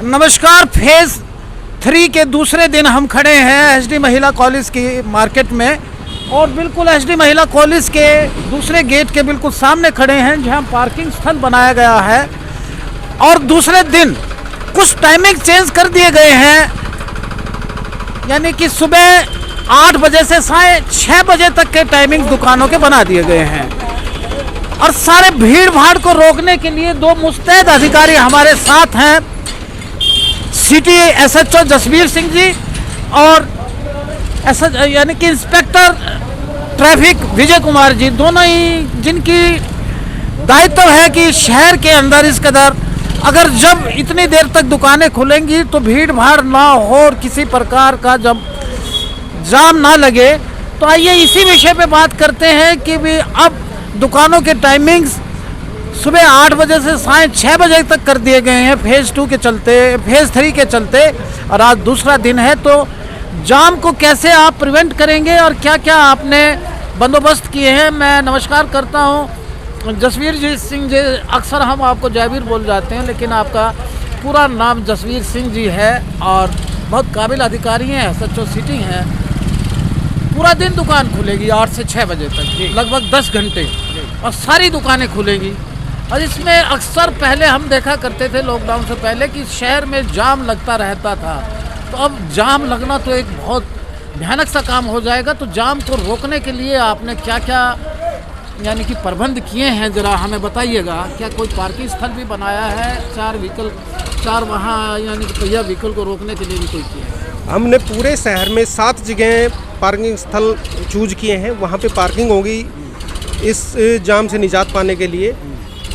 नमस्कार। फेज 3 के दूसरे दिन हम खड़े हैं एचडी महिला कॉलेज की मार्केट में और बिल्कुल एचडी महिला कॉलेज के दूसरे गेट के बिल्कुल सामने खड़े हैं जहां पार्किंग स्थल बनाया गया है। और दूसरे दिन कुछ टाइमिंग चेंज कर दिए गए हैं, यानी कि सुबह 8 बजे से साढ़े 6 बजे तक के टाइमिंग दुकानों के बना दिए गए हैं। और सारे भीड़ भाड़ को रोकने के लिए 2 मुस्तैद अधिकारी हमारे साथ हैं, सिटी एसएचओ जसवीर सिंह जी और यानी कि इंस्पेक्टर ट्रैफिक विजय कुमार जी, दोनों ही जिनकी दायित्व है कि शहर के अंदर इस कदर अगर जब इतनी देर तक दुकानें खुलेंगी तो भीड़ भाड़ ना हो और किसी प्रकार का जब जाम ना लगे। तो आइए इसी विषय पे बात करते हैं कि भी अब दुकानों के टाइमिंग्स सुबह 8 बजे से साढ़े 6 बजे तक कर दिए गए हैं फेज़ 3 के चलते। और आज दूसरा दिन है, तो जाम को कैसे आप प्रिवेंट करेंगे और क्या क्या आपने बंदोबस्त किए हैं। मैं नमस्कार करता हूं जसवीर जी सिंह जी, अक्सर हम आपको जयवीर बोल जाते हैं लेकिन आपका पूरा नाम जसवीर सिंह जी है और बहुत काबिल अधिकारी हैं, एसएचओ सिटी हैं। पूरा दिन दुकान खुलेगी 8 से 6 बजे तक, लगभग 10 घंटे और सारी दुकानें खुलेगी। और इसमें अक्सर पहले हम देखा करते थे लॉकडाउन से पहले कि शहर में जाम लगता रहता था, तो अब जाम लगना तो एक बहुत भयानक सा काम हो जाएगा। तो जाम को रोकने के लिए आपने क्या क्या यानी कि प्रबंध किए हैं, ज़रा हमें बताइएगा। क्या कोई पार्किंग स्थल भी बनाया है, 4 वहाँ यानी कि पहिया व्हीकल को रोकने के लिए भी कोई किया है? हमने पूरे शहर में 7 जगह पार्किंग स्थल चूज किए हैं, वहाँ पे पार्किंग होगी इस जाम से निजात पाने के लिए।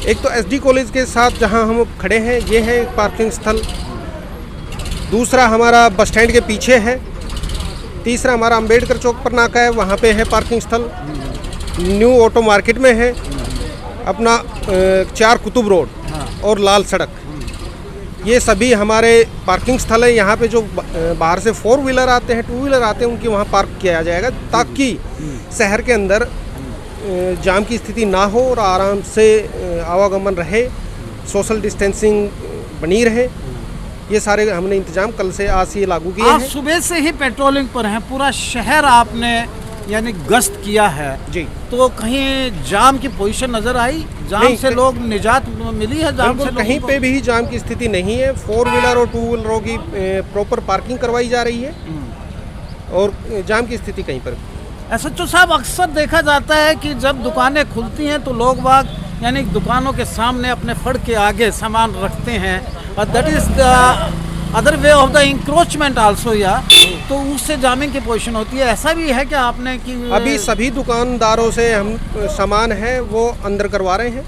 एक तो एसडी कॉलेज के साथ जहाँ हम खड़े हैं ये है पार्किंग स्थल, दूसरा हमारा बस स्टैंड के पीछे है, तीसरा हमारा अंबेडकर चौक पर नाका है, वहाँ पे है पार्किंग स्थल। न्यू ऑटो मार्केट में है अपना 4 कुतुब रोड और लाल सड़क, ये सभी हमारे पार्किंग स्थल है। यहाँ पे जो बाहर से 4 व्हीलर आते हैं, 2 व्हीलर आते हैं, उनकी वहाँ पार्क किया जाएगा ताकि शहर के अंदर जाम की स्थिति ना हो और आराम से आवागमन रहे, सोशल डिस्टेंसिंग बनी रहे। ये सारे हमने इंतजाम कल से आज से लागू किए हैं। सुबह से ही पेट्रोलिंग पर हैं, पूरा शहर आपने यानी गश्त किया है जी। तो कहीं जाम की पोजीशन नजर आई? जाम से लोग निजात मिली है? जाम से कहीं पे भी जाम की स्थिति नहीं है। 4 व्हीलर और 2 व्हीलरों की प्रॉपर पार्किंग करवाई जा रही है और जाम की स्थिति कहीं पर। एसएचओ साहब, अक्सर देखा जाता है कि जब दुकानें खुलती हैं तो लोग बाग यानी दुकानों के सामने अपने फड़ के आगे सामान रखते हैं और that is the other way of the encroachment also, या तो उससे जामिंग की पोजीशन होती है। ऐसा भी है क्या आपने कि अभी सभी दुकानदारों से हम सामान है वो अंदर करवा रहे हैं,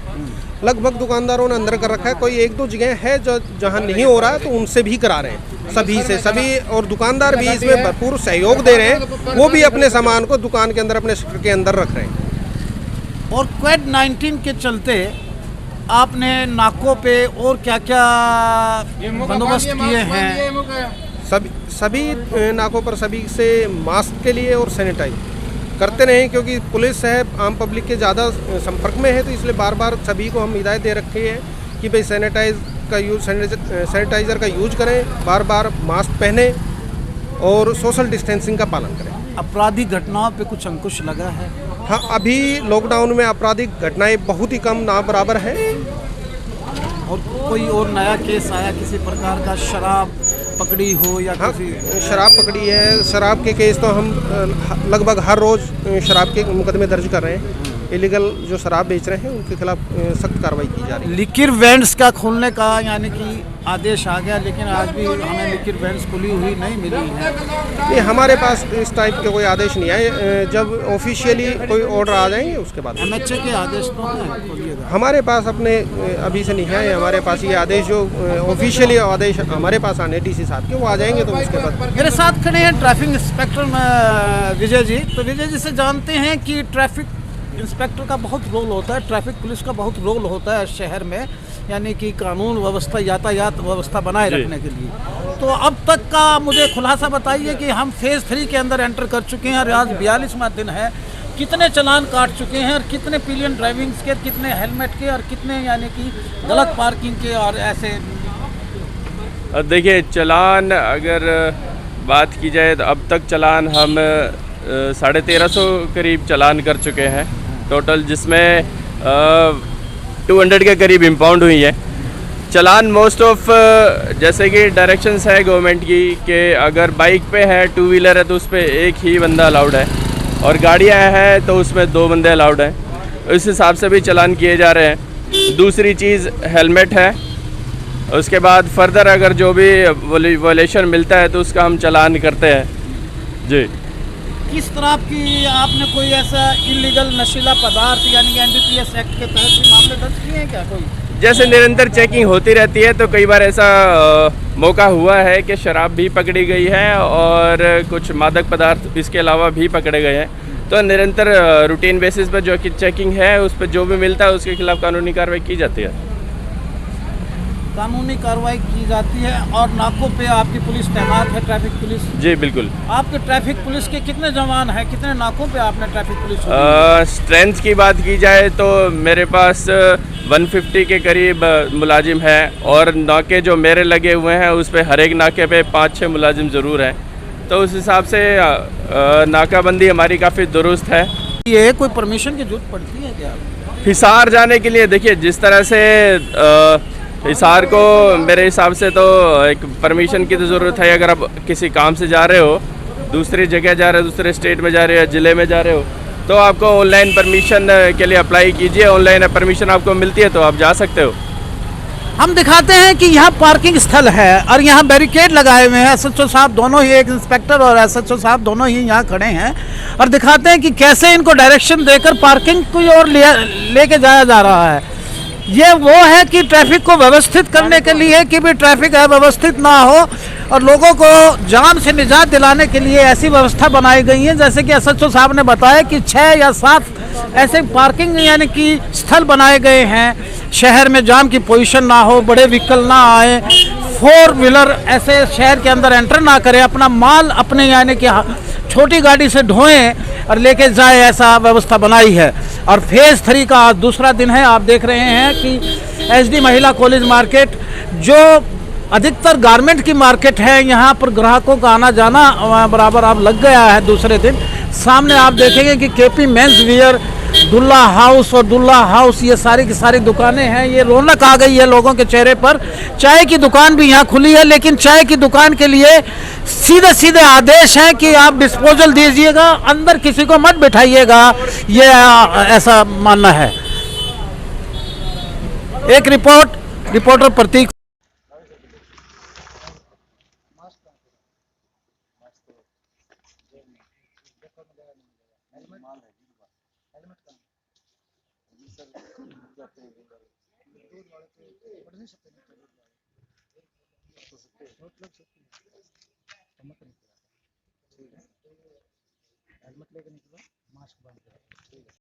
लगभग दुकानदारों ने अंदर कर रखा है। कोई 1-2 जगह है जो जहाँ नहीं हो रहा है तो उनसे भी करा रहे हैं, सभी और दुकानदार भी इसमें भरपूर सहयोग दे रहे हैं, वो भी अपने सामान को दुकान के अंदर अपने शटर के अंदर रख रहे हैं। और कोविड-19 के चलते आपने नाकों पे और क्या क्या बंदोबस्त किए हैं? सभी नाकों पर सभी से मास्क के लिए और सैनिटाइज करते रहें, क्योंकि पुलिस है आम पब्लिक के ज़्यादा संपर्क में है, तो इसलिए बार बार सभी को हम हिदायत दे रखे हैं कि भाई सैनिटाइज़र का यूज करें, बार बार मास्क पहने और सोशल डिस्टेंसिंग का पालन करें। आपराधिक घटनाओं पे कुछ अंकुश लगा है? हाँ, अभी लॉकडाउन में आपराधिक घटनाएं बहुत ही कम ना बराबर है। और कोई और नया केस आया किसी प्रकार का, शराब पकड़ी हो या किसी? शराब पकड़ी है, शराब के केस तो हम लगभग हर रोज़ शराब के मुकदमे दर्ज कर रहे हैं। इलीगल जो शराब बेच रहे हैं उनके खिलाफ सख्त कार्रवाई की जा रही है। लिक्विड वैंड्स का खोलने का यानी कि आदेश आ गया, लेकिन आज भी हमें लिक्विड वैंड्स खुली हुई नहीं मिली है। नहीं, हमारे पास इस टाइप के कोई आदेश नहीं आए। जब ऑफिशियली कोई ऑर्डर आ जाएंगे उसके बाद एमएचए के आदेश तो हैं? हमारे पास अपने अभी से नहीं आए। हमारे पास ये आदेश जो ऑफिशियली आदेश हमारे पास आने डीसी साहब के, वो आ जाएंगे तो उसके बाद। मेरे साथ खड़े हैं ट्रैफिक इंस्पेक्टर विजय जी। तो विजय जी से जानते हैं कि ट्रैफिक इंस्पेक्टर का बहुत रोल होता है, ट्रैफिक पुलिस का बहुत रोल होता है शहर में, यानी कि कानून व्यवस्था, यातायात व्यवस्था बनाए रखने के लिए। तो अब तक का मुझे खुलासा बताइए कि हम फेज़ 3 के अंदर एंटर कर चुके हैं और आज 42वां दिन है। कितने चालान काट चुके हैं और कितने पिलियन ड्राइविंग के, कितने हेलमेट के और कितने यानी कि गलत पार्किंग के और ऐसे अब देखिए चालान अगर बात की जाए तो अब तक चालान हम 1350 करीब चालान कर चुके हैं टोटल, जिसमें 200 के करीब इम्पाउंड हुई है। चालान मोस्ट ऑफ जैसे कि डायरेक्शंस है गवर्नमेंट की कि अगर बाइक पे है, टू व्हीलर है तो उस पर एक ही बंदा अलाउड है, और गाड़ियाँ हैं तो उसमें 2 बंदे अलाउड हैं। इस हिसाब से भी चालान किए जा रहे हैं। दूसरी चीज़ हेलमेट है। उसके बाद फर्दर अगर जो भी वॉलेशन मिलता है तो उसका हम चालान करते हैं जी। किस तरह की आपने कोई ऐसा इलीगल नशीला पदार्थ यानी कि एनडीपीएस एक्ट के तहत भी मामले दर्ज किए हैं क्या कोई? जैसे निरंतर चेकिंग होती रहती है तो कई बार ऐसा मौका हुआ है कि शराब भी पकड़ी गई है और कुछ मादक पदार्थ इसके अलावा भी पकड़े गए हैं। तो निरंतर रूटीन बेसिस पर जो कि चेकिंग है उस पर जो भी मिलता है उसके खिलाफ कानूनी कार्रवाई की जाती है। कानूनी कार्रवाई की जाती है। और नाकों पे आपकी पुलिस तैनात है, ट्रैफिक पुलिस? जी बिल्कुल। आपके ट्रैफिक पुलिस के कितने जवान हैं, कितने नाकों पे आपने ट्रैफिक पुलिस? स्ट्रेंथ की बात की जाए तो मेरे पास 150 के करीब मुलाजिम है, और नाके जो मेरे लगे हुए हैं उस पर हर एक नाके पे 5-6 मुलाजिम ज़रूर हैं। तो उस हिसाब से नाकाबंदी हमारी काफ़ी दुरुस्त है। ये कोई परमिशन की जरूरत पड़ती है क्या? हिसार जाने के लिए देखिए जिस तरह से हिसार को मेरे हिसाब से तो एक परमिशन की तो ज़रूरत है। अगर आप किसी काम से जा रहे हो, दूसरी जगह जा रहे हो, दूसरे स्टेट में जा रहे हो, ज़िले में जा रहे हो, तो आपको ऑनलाइन परमिशन के लिए अप्लाई कीजिए। ऑनलाइन परमिशन आपको मिलती है तो आप जा सकते हो। हम दिखाते हैं कि यहाँ पार्किंग स्थल है और यहाँ बैरिकेड लगाए हुए हैं। एसएचओ साहब दोनों ही, एक इंस्पेक्टर और एसएचओ साहब दोनों ही यहाँ खड़े हैं और दिखाते हैं कि कैसे इनको डायरेक्शन देकर पार्किंग की ओर लेके जाया जा रहा है। ये वो है कि ट्रैफिक को व्यवस्थित करने के लिए कि भी ट्रैफिक अव्यवस्थित ना हो और लोगों को जाम से निजात दिलाने के लिए ऐसी व्यवस्था बनाई गई है। जैसे कि एसएचओ साहब ने बताया कि 6 या 7 ऐसे पार्किंग यानी कि स्थल बनाए गए हैं, शहर में जाम की पोजीशन ना हो, बड़े व्हीकल ना आए, 4 व्हीलर ऐसे शहर के अंदर एंटर ना करें, अपना माल अपने यानी कि छोटी गाड़ी से ढोएं और लेके जाए, ऐसा व्यवस्था बनाई है। और फेज़ 3 का आज दूसरा दिन है। आप देख रहे हैं कि एसडी महिला कॉलेज मार्केट जो अधिकतर गारमेंट की मार्केट है, यहाँ पर ग्राहकों का आना जाना बराबर अब लग गया है। दूसरे दिन सामने आप देखेंगे कि KP men's wear, Dulla house और दुल्ला हाउस, ये सारी की सारी दुकानें हैं। ये रौनक आ गई है लोगों के चेहरे पर। चाय की दुकान भी यहाँ खुली है, लेकिन चाय की दुकान के लिए सीधे सीधे आदेश है कि आप डिस्पोजल दीजिएगा, अंदर किसी को मत बिठाइएगा, ये ऐसा मानना है। एक रिपोर्टर प्रतीक।